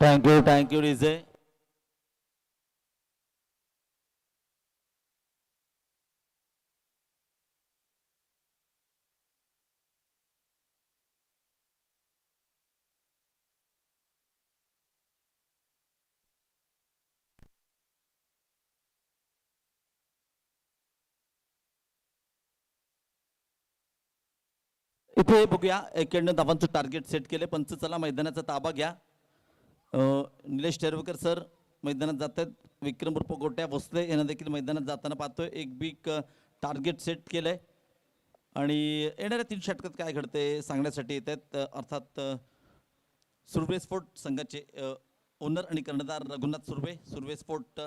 Thank you DJ. इथे बघूया 91 धावांचं target set केले. पंच चला मैदानाचा ताबा घ्या. निलेश टेरवकर सर मैदानात जात आहेत. विक्रम उर्फ गोट्या भोसले यांना देखील मैदानात जाताना पाहतोय. एक बिग टार्गेट सेट केलंय आणि येणाऱ्या 3 षटकात काय घडते सांगण्यासाठी येत आहेत. अर्थात सुर्वे स्पोर्ट संघाचे ओनर आणि कर्णधार रघुनाथ सुर्वे स्पोर्ट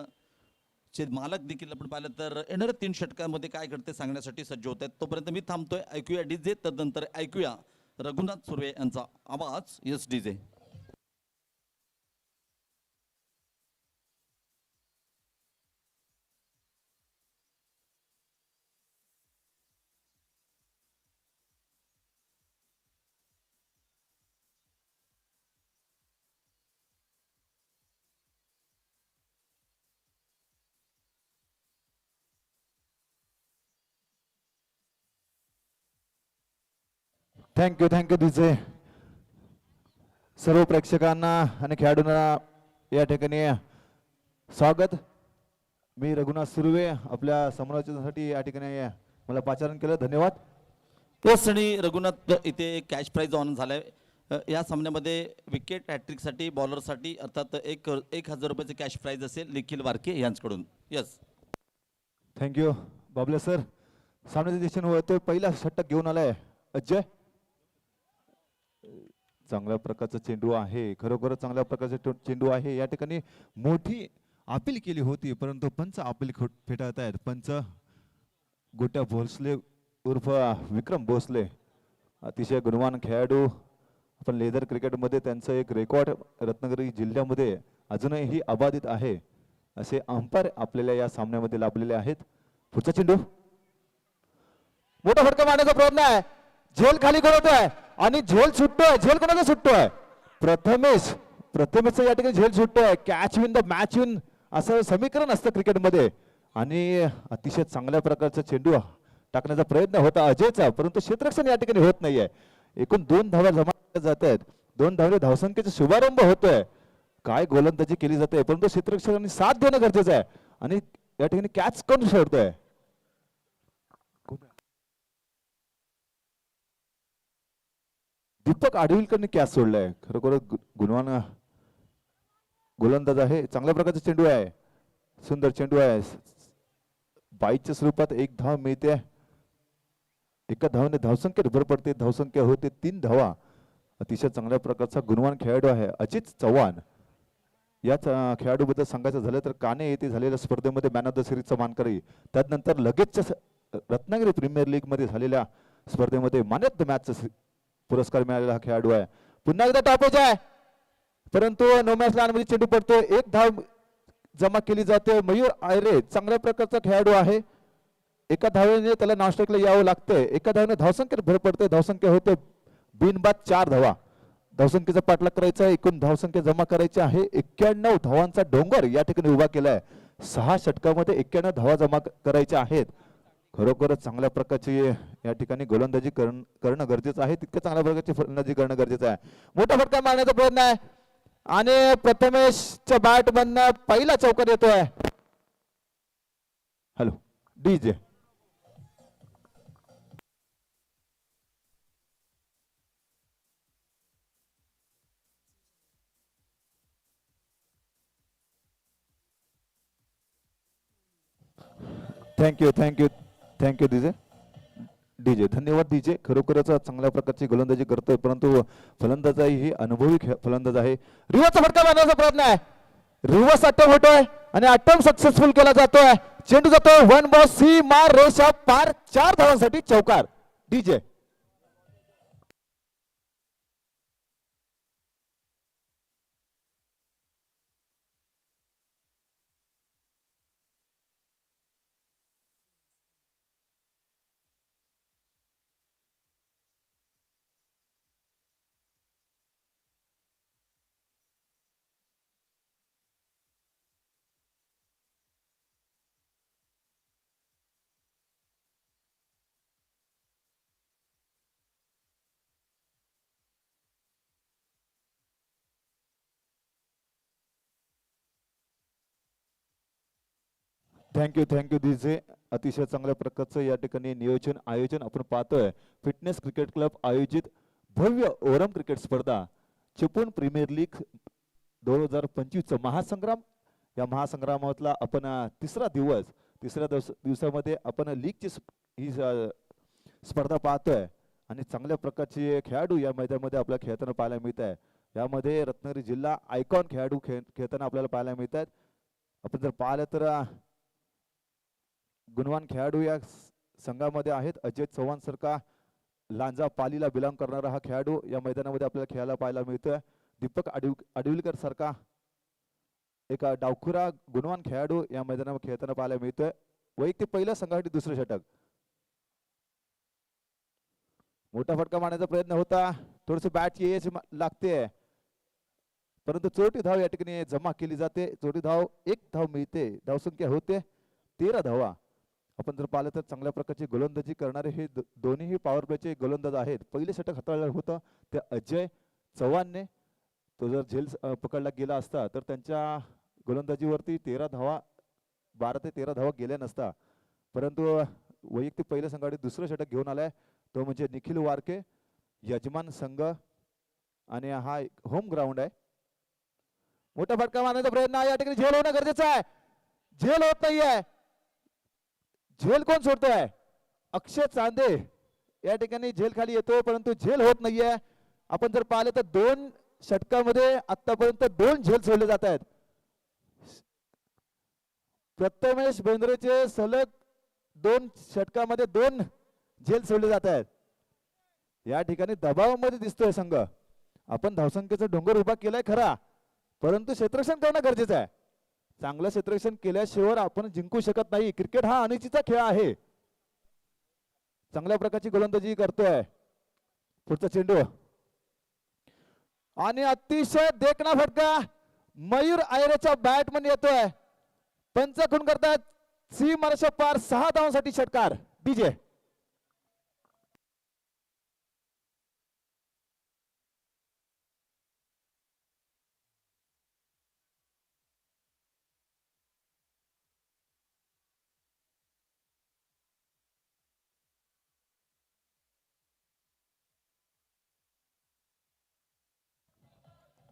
चे मालक देखील आपण पाहिलं तर येणाऱ्या 3 षटकांमध्ये काय घडते सांगण्यासाठी सज्ज होत आहेत. तोपर्यंत मी थांबतोय. ऐकूया डीजे, तदनंतर ऐकूया रघुनाथ सुर्वे यांचा आवाज. Yes DJ. Thank you DJ. सर्व प्रेक्षकांना आणि खेळाडूंना या ठिकाणी स्वागत. मी रघुनाथ सुर्वे आपल्या समालोचनासाठी या ठिकाणी मला पाचारण केलं. धन्यवाद. यस आणि रघुनाथ इथे कॅश प्राईज ऑन झालाय. या सामन्यामध्ये विकेट हॅट्रिकसाठी बॉलरसाठी अर्थात 1,000 रुपयाचे कॅश प्राईज असेल निखिल वारके यांच्याकडून. Yes thank you Babale sir. सामन्याच्या दिशेने वळतोय. पहिला षटक घेऊन आलाय अजय. चांगल्या प्रकारचा चेंडू आहे. खरोखर चांगल्या प्रकारचा चेंडू आहे. या ठिकाणी मोठी अपील केली होती परंतु पंच अपील फेटाळत आहेत. पंच गोट्या भोसले उर्फ विक्रम भोसले अतिशय गुणवान खेळाडू. आपण लेदर क्रिकेटमध्ये त्यांचं एक रेकॉर्ड रत्नागिरी जिल्ह्यामध्ये अजूनही अबाधित आहे असे अंपायर आपल्याला या सामन्यामध्ये लाभलेले आहेत. पुढचा चेंडू मोठा फटका मारण्याचा प्रयत्न आहे. झेल खाली करतोय आणि झेल सुटतोय. झेल कोणाचा सुटतोय? प्रथमेश या ठिकाणी झेल सुटतोय. Catch win the match win असं समीकरण असतं क्रिकेटमध्ये आणि अतिशय चांगल्या प्रकारचा चेंडू टाकण्याचा प्रयत्न होता अजयचा परंतु क्षेत्ररक्षण या ठिकाणी होत नाहीये. एकूण 2 धावा जमा जात आहेत. 2 धावले धावसंख्येचा शुभारंभ होतोय. काय गोलंदाजी केली जाते परंतु क्षेत्ररक्षकांनी साथ देणं गरजेचं आहे आणि या ठिकाणी कॅच कोण सोडतोय? दीपक आडविलकरने कॅच सोडलाय. खरोखर गुणवान गोलंदाज आहे. चांगल्या प्रकारचा चेंडू आहे. सुंदर चेंडू आहे. 22च्या स्वरूपात 1 धाव मिळते. एका धावाने धावसंख्येत भर पडते. धावसंख्या होते 3 धावा. अतिशय चांगल्या प्रकारचा गुणवान खेळाडू आहे अजित चव्हाण. याच खेळाडूबद्दल सांगायचं झालं तर काने येथे झालेल्या स्पर्धेमध्ये मॅन ऑफ द सिरीजचा मानकरी. त्यानंतर लगेचच्या रत्नागिरी प्रीमियर लीग मध्ये झालेल्या स्पर्धेमध्ये मॅन ऑफ द मॅचचा पुरस्कार मिळालेला हा खेळाडू आहे. पुन्हा एकदा टॉपेज आहे परंतु नो मॅच लाईनमध्ये चेंडू पडतो. 1 धाव जमा केली जाते. मयूर आयरे चांगल्या प्रकारचा खेळाडू आहे. एका धावेने त्याला नास्टेकला यावं लागतंय. एका धावेने धावसंख्येत भर पडते. धावसंख्या होते बिनबाद 4 धावा. धावसंख्येचा पाठलाग करायचा आहे. एकूण धावसंख्या जमा करायची आहे. 91 धावांचा डोंगर या ठिकाणी उभा केलाय. 6 षटकामध्ये 91 धावा जमा करायच्या आहेत. खरोखरच चांगल्या प्रकारची या ठिकाणी गोलंदाजी करणं गरजेचं आहे. तितकं चांगल्या प्रकारची फलंदाजी करणं गरजेचं आहे. मोठा फटका मारण्याचा प्रयत्न आहे आणि प्रथमेशच्या बॅट मधनं पहिला चौकार येतोय. Hello DJ. Thank you DJ. धन्यवाद डीजे. खरोखरच चांगल्या प्रकारची गोलंदाजी करतोय परंतु फलंदाज ही अनुभवी फलंदाज आहे. रिवर्सचा फटका मारण्याचा प्रयत्न आहे. रिवर्स अटेम्प्ट होतोय आणि अटेम्प्ट सक्सेसफुल केला जातोय. चेंडू जातोय 1 बॉल सी मार रेषा पार. 4 धावांसाठी चौकार. डीजे. थँक्यू दिजे. अतिशय चांगल्या प्रकारचं या ठिकाणी नियोजन आयोजन आपण पाहतोय. फिटनेस क्रिकेट क्लब आयोजित भव्य ओरम क्रिकेट स्पर्धा चिपळूण प्रीमियर लीग 2025 चा महासंग्राम. या महासंग्रामातला आपण तिसऱ्या दिवसामध्ये आपण लीगची ही स्पर्धा पाहतोय आणि चांगल्या प्रकारचे खेळाडू या मैदानामध्ये आपल्याला खेळताना पाहायला मिळत आहे. यामध्ये रत्नागिरी जिल्हा आयकॉन खेळाडू खेळताना आपल्याला पाहायला मिळतात. आपण जर पाहिलं तर गुणवान खेळाडू या संघामध्ये आहेत. अजय चव्हाण सारखा लांजा पालीला बिलॉंग करणारा हा खेळाडू या मैदानामध्ये आपल्याला खेळायला पाहायला मिळतोय. दीपक आडिवलकर सारखा एक डावखुरा गुणवान खेळाडू या मैदानावर खेळताना पाहायला मिळतोय. वैयक्तिक पहिल्या संघासाठी दुसरं षटक. मोठा फटका मारण्याचा प्रयत्न होता. थोडस बॅट एज लागते परंतु चोटी धाव या ठिकाणी जमा केली जाते. चोटी धाव 1 धाव मिळते. धावसंख्या होते 13 धावा. आपण जर पाहिलं तर चांगल्या प्रकारची गोलंदाजी करणारे हे दोन्हीही पॉवर प्लेचे गोलंदाज आहेत. पहिले षटक हाताळलं होतं ते अजय चव्हाणने. तो जर झेल पकडला गेला असता तर त्यांच्या गोलंदाजीवरती 12 ते 13 धावा गेल्या नसता. परंतु वैयक्तिक पहिल्या संघाने दुसरं षटक घेऊन आलाय तो म्हणजे निखिल वारके, यजमान संघ आणि हा होम ग्राउंड आहे. मोठा फटका मारण्याचा प्रयत्न आहे. या ठिकाणी झेल होणं गरजेचं आहे. झेल होत नाहीये. झेल कोण सोडतोय? अक्षय चांदे या ठिकाणी झेल खाली येतो परंतु झेल होत नाहीये. आपण जर पाहिलं तर 2 षटकामध्ये आतापर्यंत 2 झेल सोडले जात आहेत. प्रथमेश बेंद्रेचे सलग 2 षटकामध्ये 2 झेल सोडले जात आहेत. या ठिकाणी दबावामध्ये दिसतोय संघ. आपण धावसंख्येचा डोंगर उभा केलाय खरा परंतु क्षेत्ररक्षण करणं गरजेचं आहे. चांगलं क्षेत्ररक्षण केल्याशिवाय आपण जिंकू शकत नाही. क्रिकेट हा अनिश्चितचा खेळ आहे. चांगल्या प्रकारची गोलंदाजी करतोय. पुढचा चेंडू आणि अतिशय देखणा फटका मयूर आयरेच्या बॅटमन येतोय. पंच खून करतात. सीमारेषा पार 6 धावांसाठी षटकार. DJ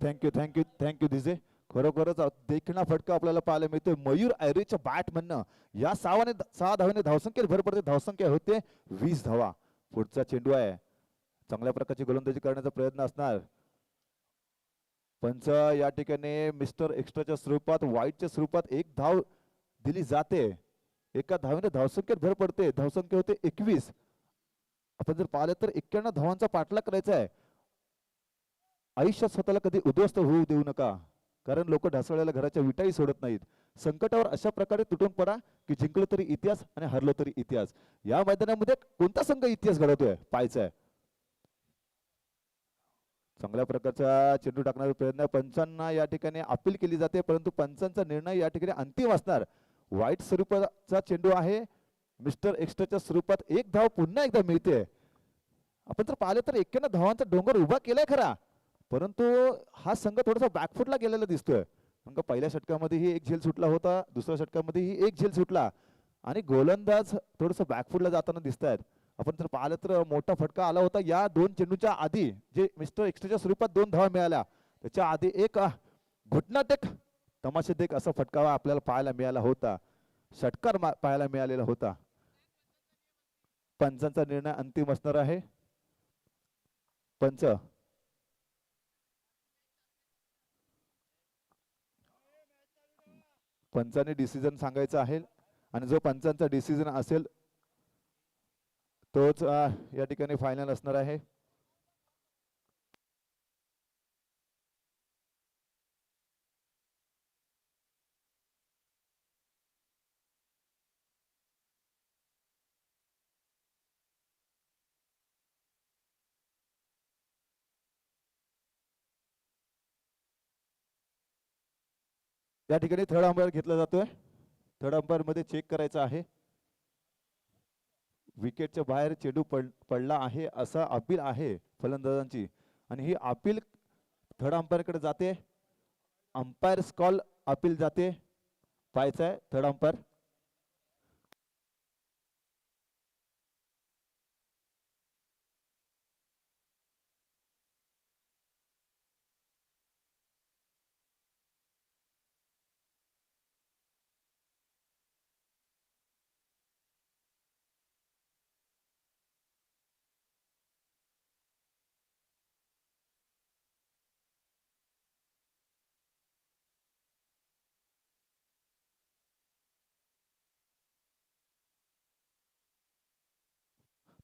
thank you DJ. खरोखरच देखणा फटका आपल्याला पाहायला मिळतोय मयूर आयरेच्या बॅट म्हणणं. या 6 धावाने धावसंख्येत भर पडते. धावसंख्या होते 20 धावा. पुढचा चेंडू आहे. चांगल्या प्रकारची गोलंदाजी करण्याचा प्रयत्न असणार. पंच या ठिकाणी मिस्टर एक्स्ट्राच्या स्वरूपात वाईटच्या स्वरूपात 1 धाव दिली जाते. एका धावेने धावसंख्येत भर पडते. धावसंख्या होते 21. आपण जर पाहिलं तर 91 धावांचा पाठलाग करायचा आहे. आयुष्यात स्वतःला कधी उद्ध्वस्त होऊ देऊ नका कारण लोक ढासळलेल्या घराच्या विटाही सोडत नाहीत. संकटावर अशा प्रकारे तुटून पडा की जिंकलो तरी इतिहास आणि हरलो तरी इतिहास. या मैदानामध्ये कोणता संघ इतिहास घडवतोय पाहायचा आहे. चांगल्या प्रकारचा चेंडू टाकण्याचा प्रयत्न. पंचांना या ठिकाणी अपील केली जाते परंतु पंचांचा निर्णय या ठिकाणी अंतिम असणार. वाईट स्वरूपाचा चेंडू आहे. मिस्टर एक्स्ट्राच्या स्वरूपात 1 धाव पुन्हा एकदा मिळते. आपण जर पाहिलं तर 91 धावांचा डोंगर उभा केलाय खरा परंतु हा संघ थोडासा बॅकफुटला गेलेला दिसतोय. मग पहिल्या षटकामध्येही 1 झेल सुटला होता. दुसऱ्या षटकामध्येही 1 झेल सुटला आणि गोलंदाज थोडस बॅकफुटला जाताना दिसत आहेत. आपण जर पाहिलं तर मोठा फटका आला होता या 2 चेंडूच्या आधी जे मिस्टर एक्स्ट्राच्या स्वरूपात 2 धावा मिळाल्या. त्याच्या आधी एक घुटनाटेक तमाशेदेक असा फटकावा आपल्याला पाहायला मिळाला होता. षटकार पाहायला मिळालेला होता. पंचांचा निर्णय अंतिम असणार आहे. पंच पंचाने डिसिजन सांगायचा आहे आणि जो पंचांचा डिसिजन असेल तोच या ठिकाणी फायनल असणार आहे. या ठिकाणी थर्ड अंपायर घेतला जातोय. थर्ड अंपायर मध्ये चेक करायचा आहे. विकेटच्या बाहेर चेंडू पडला आहे असा अपील आहे फलंदाजांची आणि ही अपील थर्ड अंपायर कडे जाते. अंपायर कॉल अपील जाते. पाहायचा आहे थर्ड अंपायर.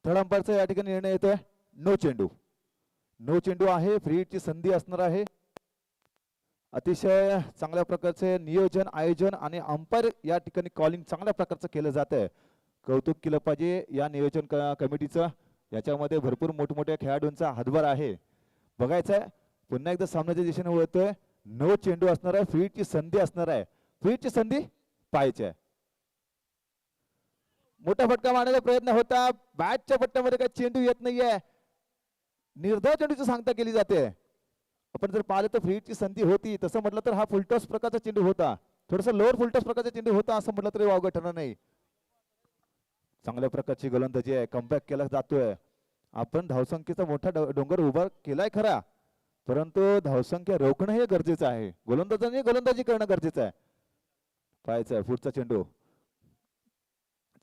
थर्ड अंपायरचा या ठिकाणी निर्णय येतोय नो चेंडू. नो चेंडू आहे. फ्री हिटची संधी असणार आहे. अतिशय चांगल्या प्रकारचे नियोजन आयोजन आणि अंपायर या ठिकाणी कॉलिंग चांगल्या प्रकारचं केलं जात आहे. कौतुक केलं पाहिजे या नियोजन कमिटीचं. याच्यामध्ये भरपूर मोठमोठ्या खेळाडूंचा हातभार आहे. बघायचं आहे पुन्हा एकदा सामन्याच्या दिशेने वळतोय. नो चेंडू असणार आहे. फ्री हिटची संधी असणार आहे. फ्री हिटची संधी पाहायची आहे. मोठा फटका मारण्याचा प्रयत्न होता. बॅटच्या पट्ट्यामध्ये काही चेंडू येत नाहीये. निर्धाव चेंडूची सांगता केली जाते. आपण जर पाहिलं तर फ्री हिटची संधी होती. तसं म्हटलं तर हा फुलटॉस प्रकारचा चेंडू होता. थोडासा लोअर फुलटॉस प्रकारचा चेंडू होता असं म्हटलं तरी वावगं ठरणार नाही. चांगल्या प्रकारची गोलंदाजी आहे. कमबॅक केला जातोय. आपण धावसंख्येचा मोठा डोंगर उभा केलाय खरा, परंतु धावसंख्या रोखणं हे गरजेचं आहे. गोलंदाजांनी गोलंदाजी करणं गरजेचं आहे. पाहायचं आहे पुढचा चेंडू.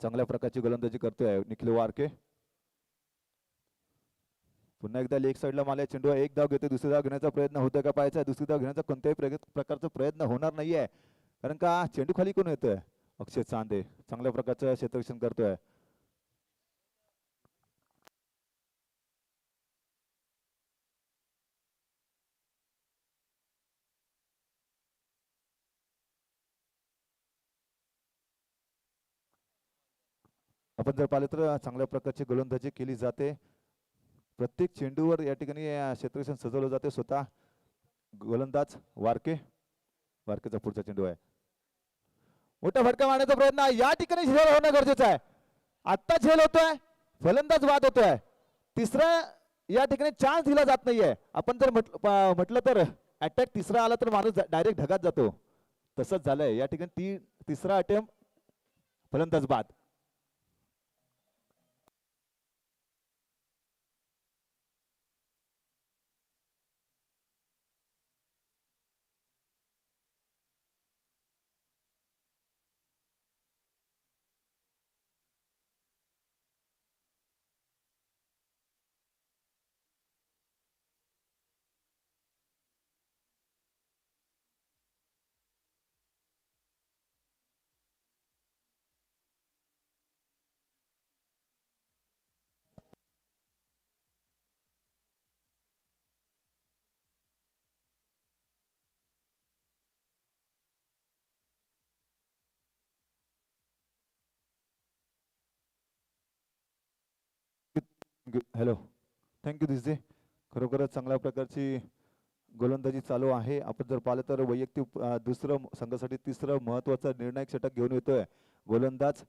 चांगल्या प्रकारची गोलंदाजी करतोय निखिल वारके. पुन्हा एकदा लेग साईडला मारला चेंडू. एक धाव घेतोय. दुसरी धाव घेण्याचा प्रयत्न होतोय का पाहायचा. दुसरी धाव घेण्याचा कोणत्याही प्रकारचा प्रयत्न होणार नाहीये, कारण का चेंडू खाली कोण येतोय. अक्षय चांदे चांगल्या प्रकारचं क्षेत्ररक्षण करतोय. आपण जर पाहिलं तर चांगल्या प्रकारची गोलंदाजी केली जाते. प्रत्येक चेंडूवर या ठिकाणी क्षेत्ररक्षण सजवलं जाते. स्वतः गोलंदाज वारके. वारकेचा पुढचा चेंडू आहे. मोठा फटका मारण्याचा प्रयत्न या ठिकाणी झेल होणं गरजेचं आहे. आत्ता झेल होतोय. फलंदाज बाद होतोय. तिसरा या ठिकाणी चान्स दिला जात नाहीये. आपण जर म्हटलं तर अटॅक तिसरा आला तर माणूस डायरेक्ट ढगात जातो. तसंच झालंय या ठिकाणी. तिसरा अटेम्प्ट फलंदाज बाद. हॅलो, थँक्यू दिसते. खरोखरच चांगल्या प्रकारची गोलंदाजी चालू आहे. आपण जर पाहिलं तर वैयक्तिक दुसरं संघासाठी तिसरं महत्वाचा निर्णायक षटक घेऊन येतोय गोलंदाज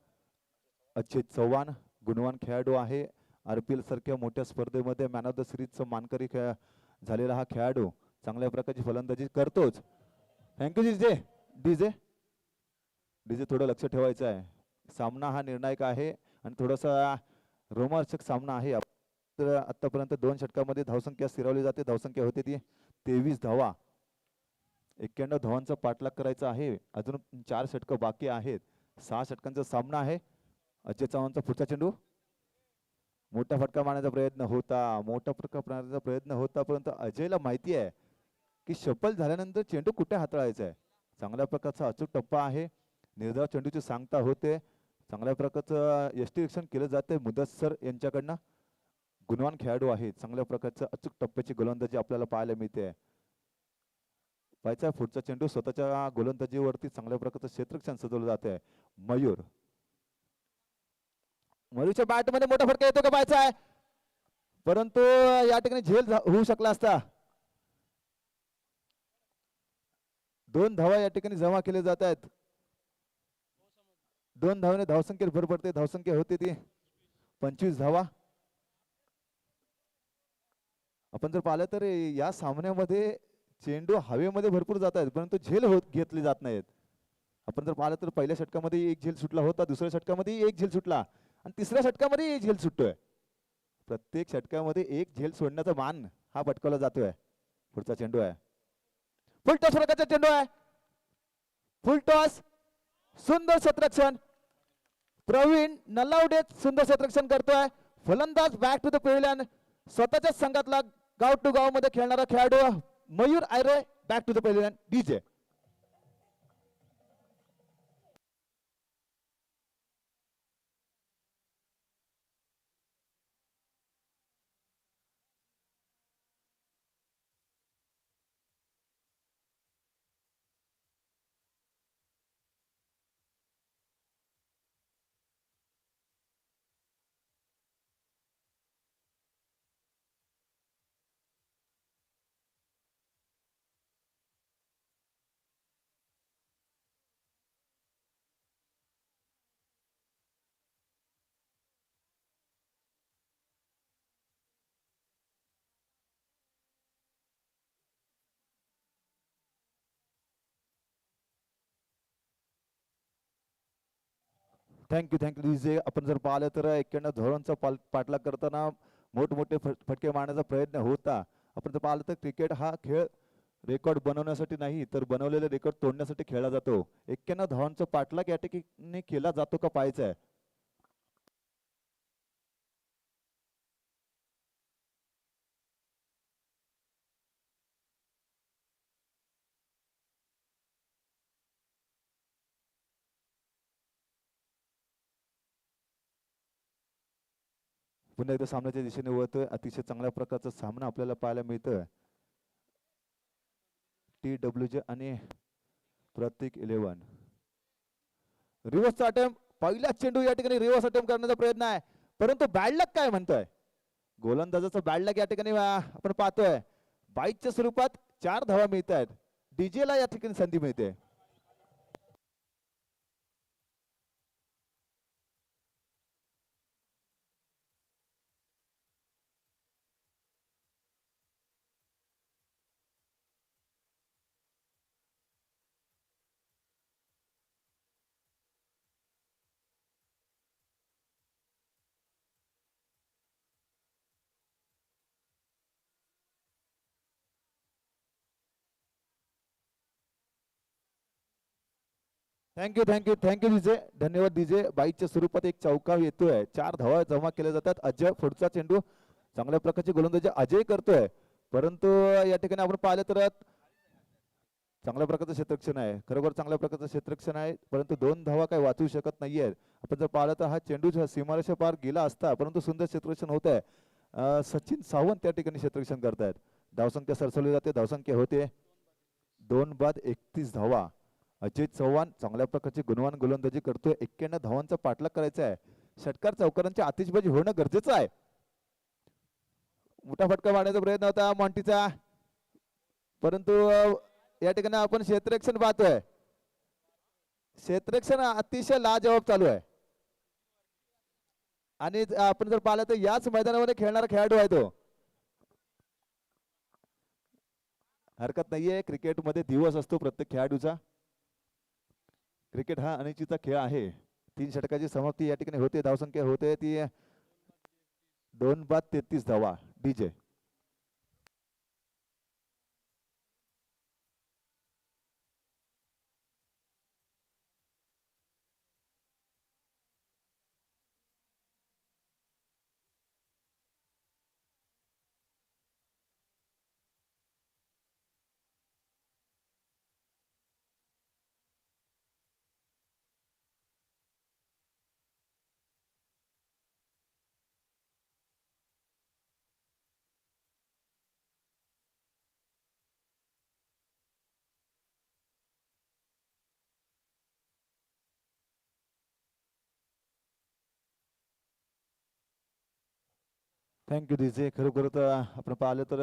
अजय चव्हाण. गुणवान खेळाडू आहे. RPL सारख्या मोठ्या स्पर्धेमध्ये मॅन ऑफ द सिरीजचा मानकरी झालेला हा खेळाडू चांगल्या प्रकारची फलंदाजी करतोच. Thank you DJ. डीजे डीजे थोडं लक्ष ठेवायचं आहे. सामना हा निर्णायक आहे आणि थोडासा रोमांचक सामना आहे. तर आतापर्यंत 2 षटकामध्ये धावसंख्या स्थिरावली जाते. धावसंख्या होते ती 23 धावा. 91 धावांचा पाठलाग करायचा आहे. अजून 4 षटकं बाकी आहेत. 6 षटकांचा सामना आहे. अजय चव्हाणचा पुढचा चेंडू. मोठा फटका मारण्याचा प्रयत्न होता. मोठा फटका मारण्याचा प्रयत्न होता, परंतु अजयला माहिती आहे की शफल झाल्यानंतर चेंडू कुठे हाताळायचा आहे. चांगल्या प्रकारचा अचूक टप्पा आहे. निर्धाव चेंडूची सांगता होते. चांगल्या प्रकारचं यष्टीरक्षण केलं जाते मुदस्सर यांच्याकडनं. गुणवान खेळाडू आहे. चांगल्या प्रकारचं अचूक टप्प्याची गोलंदाजी आपल्याला पाहायला मिळते. पाहायचा पुढचा चेंडू. स्वतःच्या गोलंदाजीवरती चांगल्या प्रकारचं क्षेत्ररक्षण सजवलं जात आहे. मयूर. मयूरच्या बॅटमध्ये मोठा फटका येतो का पाहायचा आहे, परंतु या ठिकाणी झेल होऊ शकला असता. 2 धावा या ठिकाणी जमा केले जात आहेत. 2 धावाने धावसंख्येत भर पडते. धावसंख्या होते ती 25 धावा. आपण जर पाहिलं तर या सामन्यामध्ये चेंडू हवेमध्ये भरपूर जात आहेत, परंतु झेल घेतली जात नाहीत. आपण जर पाहिलं तर पहिल्या षटकामध्ये एक झेल सुटला होता. दुसऱ्या षटकामध्ये एक झेल सुटला आणि तिसऱ्या षटकामध्ये एक झेल सुटतोय. प्रत्येक षटकामध्ये एक झेल सोडण्याचा मान हा पटकावला जातोय. पुढचा चेंडू आहे. फुल टॉस प्रकारचा चेंडू आहे. फुल टॉस. सुंदर क्षेत्ररक्षण. प्रवीण नलावडे सुंदर क्षेत्ररक्षण करतोय. फलंदाज बॅक टू द पेव्हिलियन. स्वतःच्याच संघातला गाव टू गाव मध्ये खेळणारा खेळाडू Mayur Ayre back to the pavilion. DJ. Thank you thank you DJ. आपण जर पाहिलं तर 91 धवनचा पाठलाग करताना मोठमोठे फटके मारण्याचा प्रयत्न होता. आपण जर पाहिलं तर क्रिकेट हा खेळ रेकॉर्ड बनवण्यासाठी नाही तर बनवलेले रेकॉर्ड तोडण्यासाठी खेळला जातो. 91 धावांचा पाठलाग या ठिकाणी केला जातो का पाहायचं आहे. पुन्हा एकदा सामन्याच्या दिशेने वळतोय. अतिशय चांगल्या प्रकारचा सामना आपल्याला पाहायला मिळतोय. TWJ आणि प्रत्येक 11 रिव्हर्सचा अटेम्प्ट. पहिला चेंडू या ठिकाणी रिव्हर्स अटेम्प्ट करण्याचा प्रयत्न आहे, परंतु बॅड लक काय म्हणतोय. गोलंदाजाचं बॅड लक या ठिकाणी आपण पाहतोय. बाईकच्या स्वरूपात 4 धावा मिळत आहेत. डीजे ला या ठिकाणी संधी मिळते. Thank you thank you thank you DJ. धन्यवाद डीजे. बाईकच्या स्वरूपात एक चौका येतोय. 4 धावा जमा केल्या जातात. अजय पुढचा चेंडू चांगल्या प्रकारची गोलंदाजी अजय करतोय, परंतु या ठिकाणी आपण पाहिलं तर चांगल्या प्रकारचं क्षेत्ररक्षण आहे. खरोखर चांगल्या प्रकारचं क्षेत्ररक्षण आहे, परंतु 2 धावा काही वाचवू शकत नाहीये. आपण जर पाहिलं तर हा चेंडू सीमारेषा पार गेला असता, परंतु सुंदर क्षेत्ररक्षण होत आहे. सचिन सावंत त्या ठिकाणी क्षेत्ररक्षण करतायत. धावसंख्या सरसवली जाते. धावसंख्या होते 2 बाद 31 धावा. अजय चव्हाण चांगल्या प्रकारची गुणवान गोलंदाजी करतोय. 91 धावांचा पाठलाग करायचा आहे. षटकार चौकारांची आतिषबाजी होणं गरजेचं आहे. मोठा फटका मारण्याचा प्रयत्न होता मॉन्टीचा, परंतु या ठिकाणी आपण क्षेत्ररक्षण पाहतोय. क्षेत्ररक्षण अतिशय लाजवाब चालू आहे आणि आपण जर पाहिलं तर याच मैदानामध्ये खेळणारा खेळाडू आहे तो. हरकत नाहीये, क्रिकेटमध्ये दिवस असतो प्रत्येक खेळाडूचा. क्रिकेट हा अनिश्चितचा खेळ आहे. 3 षटकाची समाप्ती या ठिकाणी होते. धावसंख्या होते ती 2 बाद 33 धावा. DJ thank you DJ. खरोखर आपण पाहिलं तर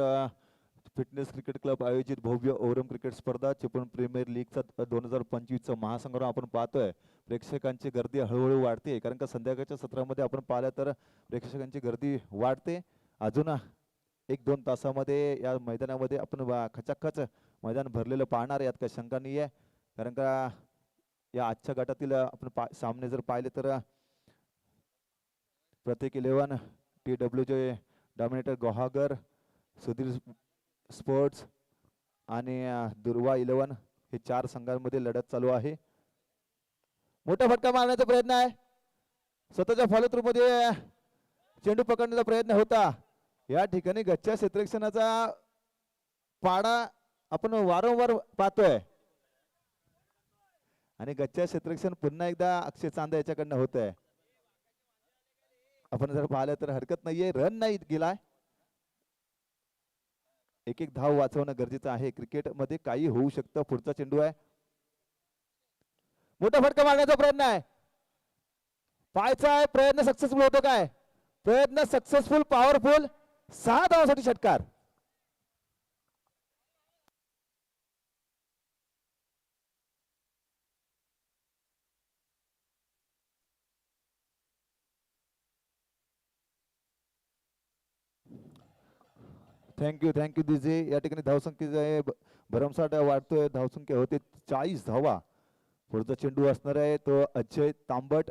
फिटनेस क्रिकेट क्लब आयोजित भव्य ओरम क्रिकेट स्पर्धा चिपळूण प्रीमियर लीगचा 2025चा महासंग्राम आपण पाहतोय. प्रेक्षकांची गर्दी हळूहळू वाढते, कारण का संध्याकाळच्या सत्रामध्ये आपण पाहिलं तर प्रेक्षकांची गर्दी वाढते. अजून 1-2 तासामध्ये या मैदानामध्ये आपण खचाखच मैदान भरलेलं पाहणार, यात काही शंका नाही आहे. कारण का या आजच्या गटातील आपण सामने जर पाहिले तर प्रत्येक 11 TWJ dominator Guhagar, Sudhir sports आणि दुर्वा 11 हे 4 संघांमध्ये लढत चालू आहे. मोठा फटका मारण्याचा प्रयत्न आहे. स्वतःच्या फॉलोथ्रू मध्ये चेंडू पकडण्याचा प्रयत्न होता. या ठिकाणी गच्च्या क्षेत्ररक्षणाचा पाडा आपण वारंवार पाहतोय आणि गच्च्या क्षेत्ररक्षण पुन्हा एकदा अक्षय चांदा याच्याकडनं होत आहे. आपण जर पाहिलं तर हरकत नाहीये. रन नाही गेलाय. एक धाव वाचवणं गरजेचं आहे. क्रिकेटमध्ये काही होऊ शकतं. पुढचा चेंडू आहे. मोठा फटका मारण्याचा प्रयत्न आहे. पाहायचा आहे प्रयत्न सक्सेसफुल होतो काय. प्रयत्न सक्सेसफुल, पॉवरफुल. 6 धावांसाठी षटकार. Thank you thank you DJ. या ठिकाणी धावसंख्येचा भरमसाठ वाढतोय. धावसंख्या होते 40 धावा. पुढचा चेंडू असणार आहे तो अजय तांबट.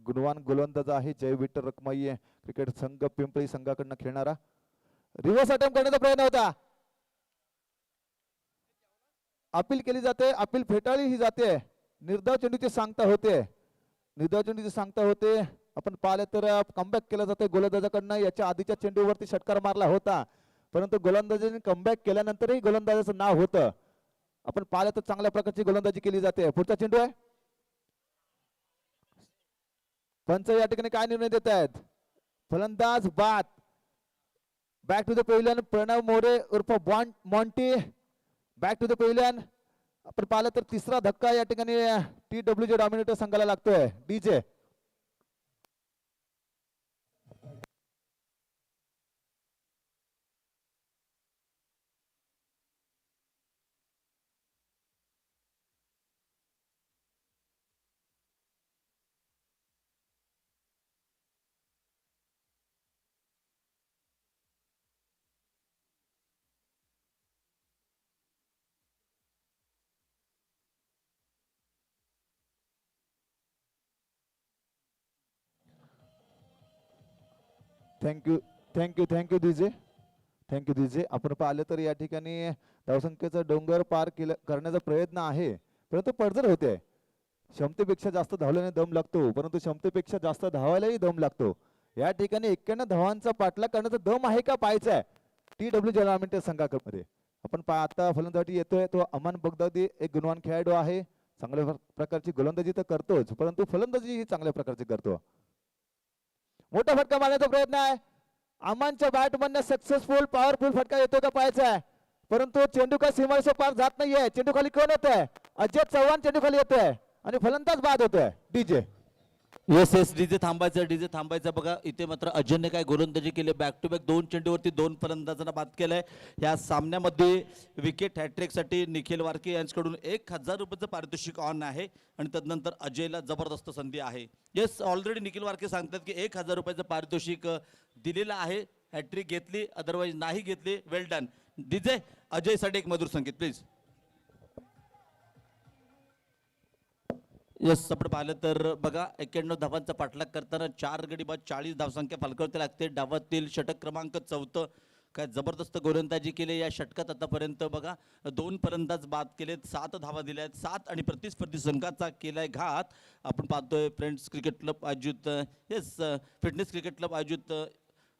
गुणवान गोलंदाज आहे जय विठ्ठल रखमाई क्रिकेट संघ पिंपळी संघाकडनं खेळणारा. रिव्हर्स अटेम्प्ट करण्याचा प्रयत्न होता. अपील केली जाते, अपील फेटाळली ही जाते. निर्धाव चेंडूची सांगता होते, निर्धाव चेंडूची सांगता होते. आपण पाहिलं तर कमबॅक केलं जाते गोलंदाजाकडनं. याच्या आधीच्या चेंडूवरती षटकार मारला होता, परंतु गोलंदाजाने कमबॅक केल्यानंतरही गोलंदाजाचं नाव होतं. आपण पाहिलं तर चांगल्या प्रकारची गोलंदाजी केली जाते. पुढचा चेंडू आहे. पंच या ठिकाणी काय निर्णय देत आहेत? फलंदाज बाद. Back to the pavilion Pranav More उर्फ Monty. Back to the pavilion. आपण पाहिलं तर तिसरा धक्का या ठिकाणी TWJ डॉमिनेटर संघाला लागतोय. DJ thank you thank you thank you DJ thank you DJ. आपण पाहिलं तर या ठिकाणी धावसंख्येचा डोंगर पार करण्याचा प्रयत्न आहे, परंतु पडझड होते. क्षमतेपेक्षा जास्त धावल्याने दम लागतो, परंतु क्षमतेपेक्षा जास्त धावायलाही दम लागतो. या ठिकाणी 91 धावांचा पाठलाग करण्याचा दम आहे का पाहायचा आहे TWJ डॉमिनेटर संघामध्ये. आपण आता फलंदाजी येतोय तो अमान बगदादी. एक गुणवान खेळाडू आहे, चांगल्या प्रकारची गोलंदाजी तर करतोच, परंतु फलंदाजी ही चांगल्या प्रकारची करतो. मोठा फटका मारण्याचा प्रयत्न आहे. अमानच्या बॅट मधनं सक्सेसफुल पॉवरफुल फटका येतो का पाहायचा आहे, परंतु चेंडू का सीमारेषा पार जात नाहीये. चेंडू खाली कोण येतोय? अजय चव्हाण चेंडू खाली येतोय आणि फलंदाज बाद होतोय. डीजे येस डीजे थांबायचं. बघा इथे मात्र अजयने काय गोलंदाजी केली. बॅक टू बॅक 2 चेंडूवरती 2 फलंदाजांना बाद केलंय. या सामन्यामध्ये विकेट हॅट्रिकसाठी निखिल वारके यांच्याकडून 1000 रुपयाचं पारितोषिक ऑन आहे आणि तदनंतर अजयला जबरदस्त संधी आहे. येस ऑलरेडी निखिल वारके सांगतात की 1000 रुपयाचं पारितोषिक दिलेलं आहे. हॅट्रिक घेतली, अदरवाईज नाही घेतली. वेल डन डीजे. अजयसाठी एक मधुर संकेत प्लीज. यस आपण पाहिलं तर बघा 91 धावांचा पाठलाग करताना 4 गडी बाद 40 धावसंख्या फलकावरती लागते. डावातील षटक क्रमांक 4. काय जबरदस्त गोलंदाजी केली या षटकात आतापर्यंत. बघा 2 फलंदाज बाद केलेत, 7 धावा दिल्या आहेत, 7 आणि प्रतिस्पर्धी संघाचा केलाय घात. आपण पाहतोय फ्रेंड्स क्रिकेट क्लब आयोजित फिटनेस क्रिकेट क्लब आयोजित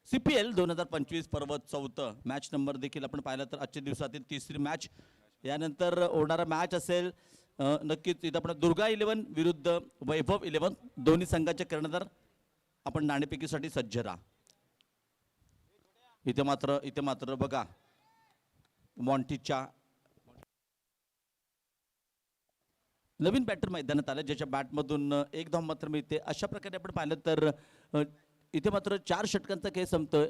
CPL 2025 पर्व 4 मॅच नंबर देखील आपण पाहिलं तर आजच्या दिवसातील 3री मॅच. यानंतर होणारा मॅच असेल नक्कीच इथं आपण दुर्गा 11 विरुद्ध वैभव 11 दोन्ही संघाचे कर्णधार आपण नाणेफेकीसाठी सज्ज राहा. इथे मात्र बघा मॉन्टीच्या नवीन बॅटर मैदानात आलं, ज्याच्या बॅटमधून 1 धाव मात्र मिळते. अशा प्रकारे आपण पाहिलं तर इथे मात्र 4 षटकांचा खेळ संपतोय.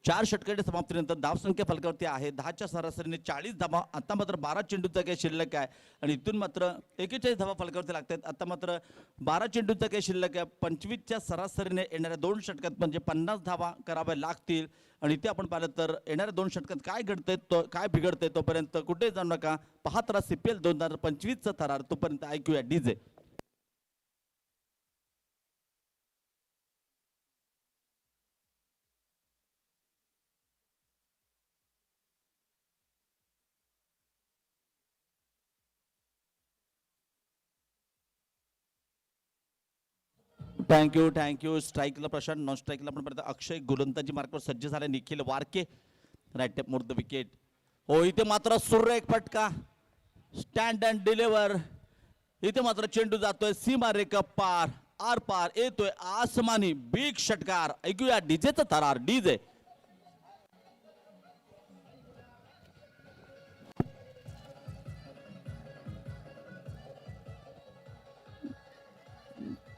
4 षटकांच्या समाप्तीनंतर धावसंख्या फलकावरती आहे 10च्या सरासरीने 40 धावा. आता मात्र 12 चेंडूचा काही शिल्लक आहे आणि इथून मात्र 41 धावा फलकावरती लागतात. आता मात्र 12 चेंडूचा काही शिल्लक आहे. 25च्या सरासरीने येणाऱ्या 2 षटकात म्हणजे 50 धावा कराव्या लागतील. आणि इथे आपण पाहिलं तर येणाऱ्या 2 षटकात काय घडतंय काय बिघडतंय तोपर्यंत कुठे जाऊ नका. पाहत राहा CPL 2025चा थरार. तोपर्यंत ऐकूया डीजे. थँक्यू. स्ट्राईकला प्रशांत, नॉन स्ट्राईकला पण परत अक्षय. गोलंदाजी मार्कवर सज्ज झाले निखिल वारके. राईट टॅप मोर द विकेट. हो इथे मात्र सुरेख फटका. Stand and deliver. इथे मात्र चेंडू जातोय सीमारेखा पार, आर पार येतोय आसमानी बिग षटकार. ऐकूया डीजेचा थरार. DJ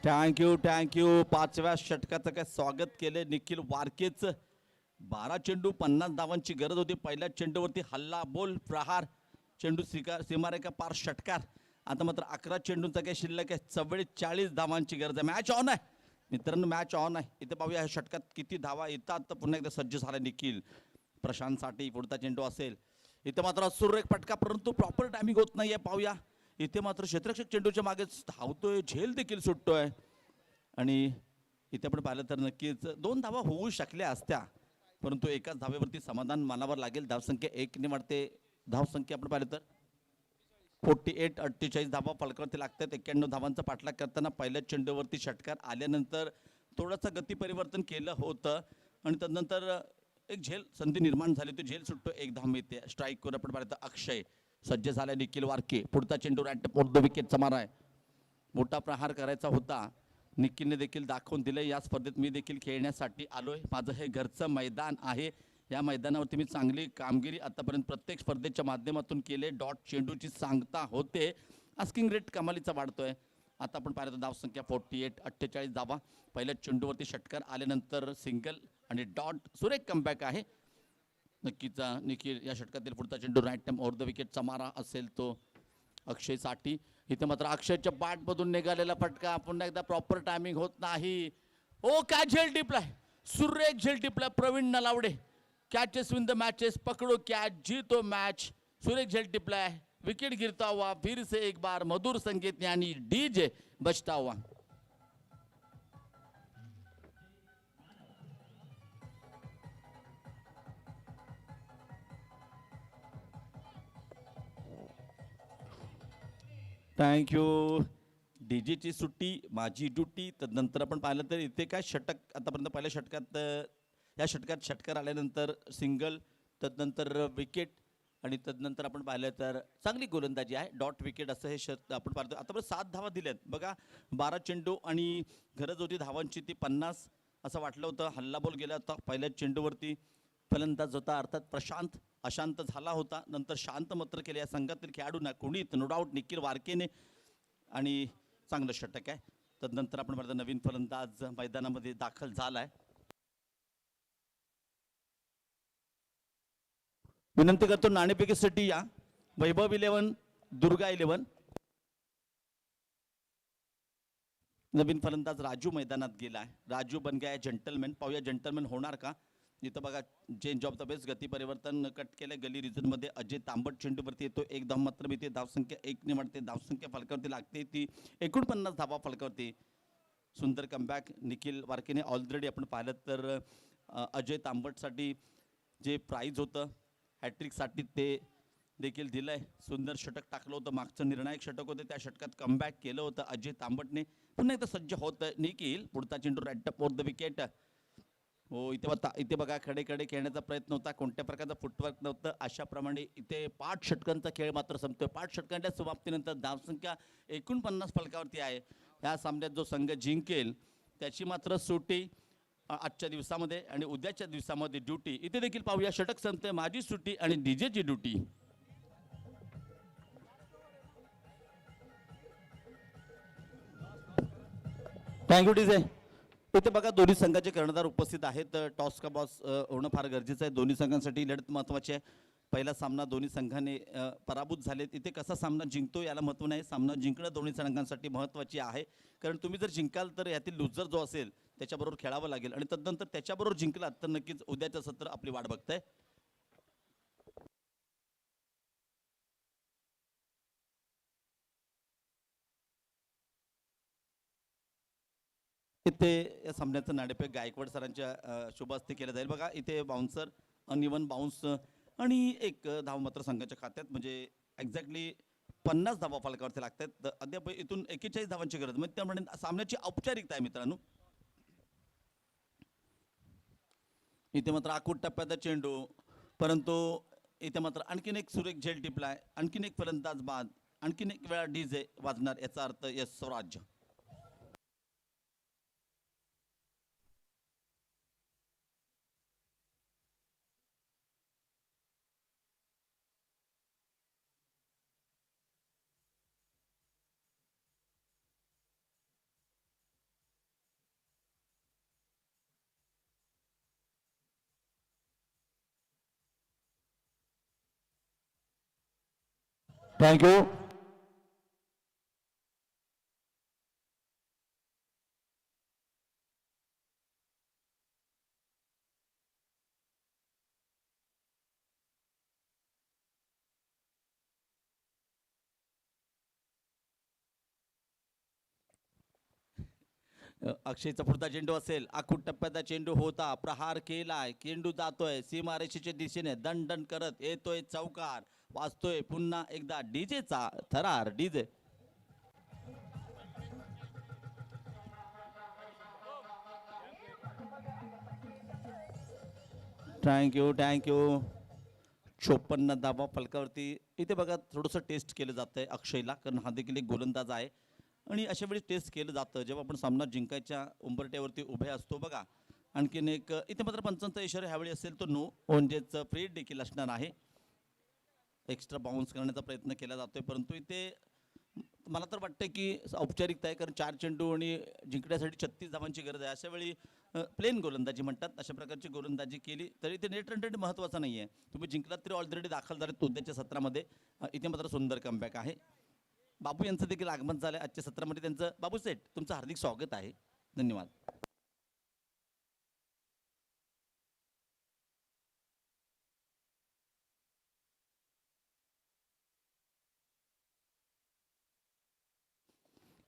thank you. 5व्या षटकाचं काय स्वागत केले निखिल वारकेच. 12 चेंडू 50 धावांची गरज होती. पहिल्या चेंडूवरती हल्ला बोल प्रहार, चेंडू सीमारेखा पार षटकार. आता मात्र 11 चेंडूंचा काय शिल्लक आहे. 44 धावांची गरज आहे. मॅच ऑन आहे मित्रांनो, मॅच ऑन आहे. इथे पाहूया ह्या षटकात किती धावा येतात. तर पुन्हा एकदा सज्ज झाला निखिल. प्रशांतसाठी पुढचा चेंडू असेल. इथे मात्र सुरेख फटका, परंतु प्रॉपर टायमिंग होत नाहीये. पाहूया इथे मात्र क्षेत्ररक्षक चेंडूच्या मागे धावतोय, झेल देखील सुटतोय आणि इथे आपण पाहिलं तर नक्कीच 2 धावा होऊ शकल्या असत्या, परंतु एकाच धावेवरती समाधान मानावर लागेल. धावसंख्या 1 वाढते. धावसंख्या आपण पाहिलं तर 48 धावा फलकावरती लागतात. 91 धावांचा पाठलाग करताना पहिल्याच चेंडूवरती षटकार आल्यानंतर थोडंसं गती परिवर्तन केलं होतं आणि त्यानंतर एक झेल संधी निर्माण झाली. तो झेल सुटतो. 1 धाव मिळते. स्ट्राईकवर आपण पाहिलं तर अक्षय सज्ज झालाय. निखिल वारके पुढचा चेंडू रॅट विकेटचा मारा आहे. मोठा प्रहार करायचा होता. निखिलने देखील दाखवून दिलं या स्पर्धेत मी देखील खेळण्यासाठी आलोय. माझं हे घरचं मैदान आहे. या मैदानावरती मी चांगली कामगिरी आतापर्यंत प्रत्येक स्पर्धेच्या माध्यमातून केले. डॉट चेंडूची सांगता होते. आस्किंग रेट कमालीचा वाढतोय. आता आपण पाहिलं तर धावसंख्या 48 धावा. पहिल्या चेंडूवरती षटकार आल्यानंतर सिंगल आणि डॉट सुरेख कमबॅक आहे. नक्कीच निखिल या षटकातील पुढचा चेंडू राईट टाइम ओव्हर द विकेटचा मारा असेल तो अक्षयसाठी. इथे मात्र अक्षयच्या बॅटमधून निघालेला फटका पुन्हा एकदा प्रॉपर टायमिंग होत नाही. ओ काय झेल टिपलाय. सुरेख झेल टिपलाय Praveen Nalawade. Catches win the matches, पकड़ो कैच जीतो मैच. सुरेख झेल टिपलाय. विकेट गिरता हुआ फिर से एक बार मधुर संगीत यानी डीजे बजता हुआ. थँक्यू. डीजेची सुट्टी माझी ड्युटी. तदनंतर आपण पाहिलं तर इथे काय षटक आतापर्यंत पहिल्या षटकात या षटकात षटकार आल्यानंतर सिंगल, तदनंतर विकेट आणि तदनंतर आपण पाहिलं तर चांगली गोलंदाजी आहे. डॉट विकेट असं हे आपण पाहतो. आतापर्यंत 7 धावा दिल्यात बघा. 12 चेंडू आणि गरज होती धावांची ती 50 असं वाटलं होतं. हल्ला बॉल गेला होता पहिल्याच चेंडूवरती. फलंदाज होता अर्थात प्रशांत. अशांत झाला होता. नंतर शांत मात्र केले या संघातील खेळाडूंना कोणीच नो डाऊट निखिल वारकेने आणि चांगलं षटक आहे. तदनंतर आपण पाहतो नवीन फलंदाज मैदानामध्ये दाखल झालाय. विनंती करतो नाणेफेकीसाठी या. वैभव 11, दुर्गा 11. नवीन फलंदाज राजू मैदानात गेलाय. राजू बन गया जेंटलमॅन. पाहूया जेंटलमॅन होणार का. इथं बघा चेंज ऑफ द बेस गती परिवर्तन कट केलं. गली रिझन मध्ये अजय तांबट चेंडूवरती येतो. 1 धाव मात्र मिळते. धावसंख्या 1 वाढते. धावसंख्या फलकावरती लागते ती 49 धावा फलकावरती. सुंदर कमबॅक निखिल वारकेने ऑलरेडी आपण पाहिलं तर अजय तांबटसाठी जे प्राईज होतं हॅट्रिकसाठी ते देखील दिलंय. सुंदर षटक टाकलं होतं. मागचं निर्णायक षटक होतं. त्या षटकात कमबॅक केलं होतं अजय तांबटने. पुन्हा एकदा सज्ज होत निखिल. पुढचा चेंडू रॅट ओव्हर द विकेट. हो इथे बघा कडे खेळण्याचा प्रयत्न होता. कोणत्या प्रकारचा फुटवर्क नव्हतं. अशाप्रमाणे इथे 5 षटकांचा खेळ मात्र संपतोय. 5 षटकांच्या समाप्तीनंतर धावसंख्या 49 फलकावरती आहे. या सामन्यात जो संघ जिंकेल त्याची मात्र सुट्टी आजच्या दिवसामध्ये आणि उद्याच्या दिवसामध्ये ड्युटी. इथे देखील पाहूया षटक संपते. माझी सुट्टी आणि डीजेची ड्युटी. Thank you DJ. इथे बघा दोन्ही संघाचे कर्णधार उपस्थित आहेत. टॉस का बॉस होणं फार गरजेचं आहे. दोन्ही संघांसाठी लढत महत्त्वाची आहे. पहिला सामना दोन्ही संघाने पराभूत झालेत. इथे कसा सामना जिंकतो याला महत्त्व नाही. सामना जिंकणं दोन्ही संघांसाठी महत्त्वाची आहे. कारण तुम्ही जर जिंकाल तर यातील लुझर जो असेल त्याच्याबरोबर खेळावं लागेल आणि तदनंतर त्याच्याबरोबर जिंकलात तर नक्कीच उद्याचं सत्र आपली वाट बघतंय. इथे या सामन्याचं नाणेफेक गायकवाड सरांच्या शुभ हस्ते केलं जाईल. बघा इथे बाउन्सर अनइवन बाउन्स आणि एक धाव मात्र संघाच्या खात्यात म्हणजे एक्झॅक्टली 50 धावा फलकावरती लागतात. अद्याप इथून 41 धावांची गरज म्हणजे त्यामुळे सामन्याची औपचारिकता आहे मित्रांनो. इथे मात्र आखूट टप्प्याचा चेंडू, परंतु इथे मात्र आणखीन एक सुरेख झेल टिपलाय. आणखीन एक फलंदाज बाद. आणखीन एक वेळा डीजे वाजणार याचा अर्थ यस स्वराज्य. थँक्यू. अक्षयचा पुढचा चेंडू असेल, आखूट टप्प्याचा चेंडू होता, प्रहार केलाय, चेंडू जातोय सीमारेषेच्या दिशेने दण दण करत येतोय चौकार, वाजतोय पुन्हा एकदा डीजेचा थरार. डीजे थँक्यू 54 धावा फलकावरती. इथे बघा थोडंसं टेस्ट केलं जातं आहे अक्षयला, कारण हा देखील एक गोलंदाज आहे आणि अशा वेळी टेस्ट केलं जातं जेव्हा आपण सामना जिंकायच्या उंबरट्यावरती उभे असतो बघा. आणखीन एक इथे मात्र पंचांचा इशारा ह्यावेळी असेल तो नो, म्हणजेच फ्री देखील असणार आहे. एक्स्ट्रा बाउन्स करण्याचा प्रयत्न केला जातोय, परंतु इथे मला तर वाटतं की औपचारिकता आहे, कारण 4 चेंडू आणि जिंकण्यासाठी 36 धावांची गरज आहे. अशा वेळी प्लेन गोलंदाजी म्हणतात, अशा प्रकारची गोलंदाजी केली तरी ते नेट रन रेट महत्त्वाचा नाही आहे. तुम्ही जिंकलात तरी ऑलरेडी दाखल झाले उद्याच्या सत्रामध्ये. इथे मात्र सुंदर कमबॅक आहे. बाबू यांचं देखील आगमन झालं आहे आजच्या सत्रामध्ये. त्यांचं बाबू सेठ तुमचं हार्दिक स्वागत आहे. धन्यवाद.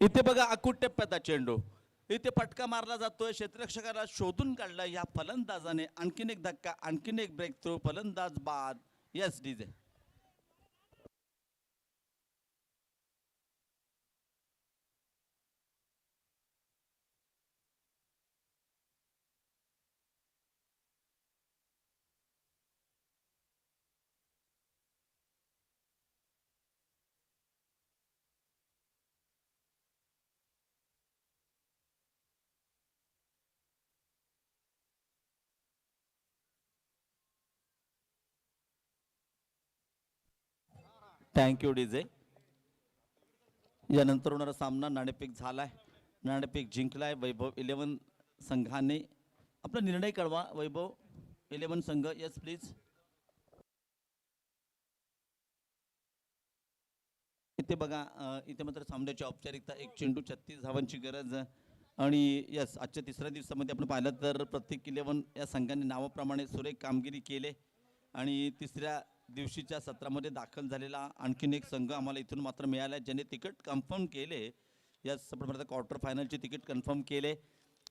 इथे बघा आखूट टप्प्याचा चेंडू, इथे फटका मारला जातोय, क्षेत्ररक्षकाला शोधून काढला या फलंदाजाने. आणखीन एक धक्का, आणखीन एक ब्रेक थ्रू, फलंदाज बाद. Yes DJ. Thank you DJ. यानंतर होणारा सामना नाणेफेक झालाय, नाणेफेक जिंकलाय वैभव 11 संघाने. आपला निर्णय कळवा वैभव 11 संघ. Yes please. इथे बघा इथे मात्र सामन्याची औपचारिकता, एक चेंडू 36 धावांची गरज. आणि यस आजच्या तिसऱ्या दिवसामध्ये आपण पाहिलं तर प्रत्येक 11 या संघाने नावाप्रमाणे सुरेख कामगिरी केले. आणि तिसऱ्या दिवशीच्या सत्रामध्ये दाखल झालेला आणखीन एक संघ आम्हाला इथून मात्र मिळाला आहे, ज्याने तिकीट कन्फर्म केले. यस आपण म्हणतो क्वार्टर फायनलचे तिकीट कन्फर्म केले.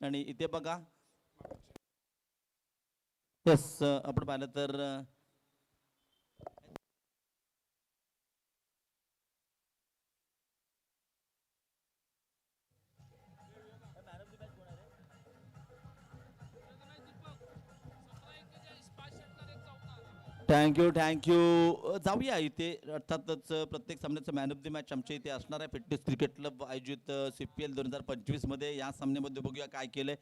आणि इथे बघा यस आपण पाहिलं तर थँक्यू जाऊया इथे. अर्थातच प्रत्येक सामन्याचं मॅन ऑफ द मॅच आमच्या इथे असणार आहे. फिटनेस क्रिकेट क्लब आयोजित CPL 2025 मध्ये. या सामन्यामध्ये बघूया काय केलंय,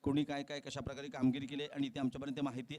कोणी काय काय कशा प्रकारे कामगिरी केली आणि इथे आमच्यापर्यंत माहिती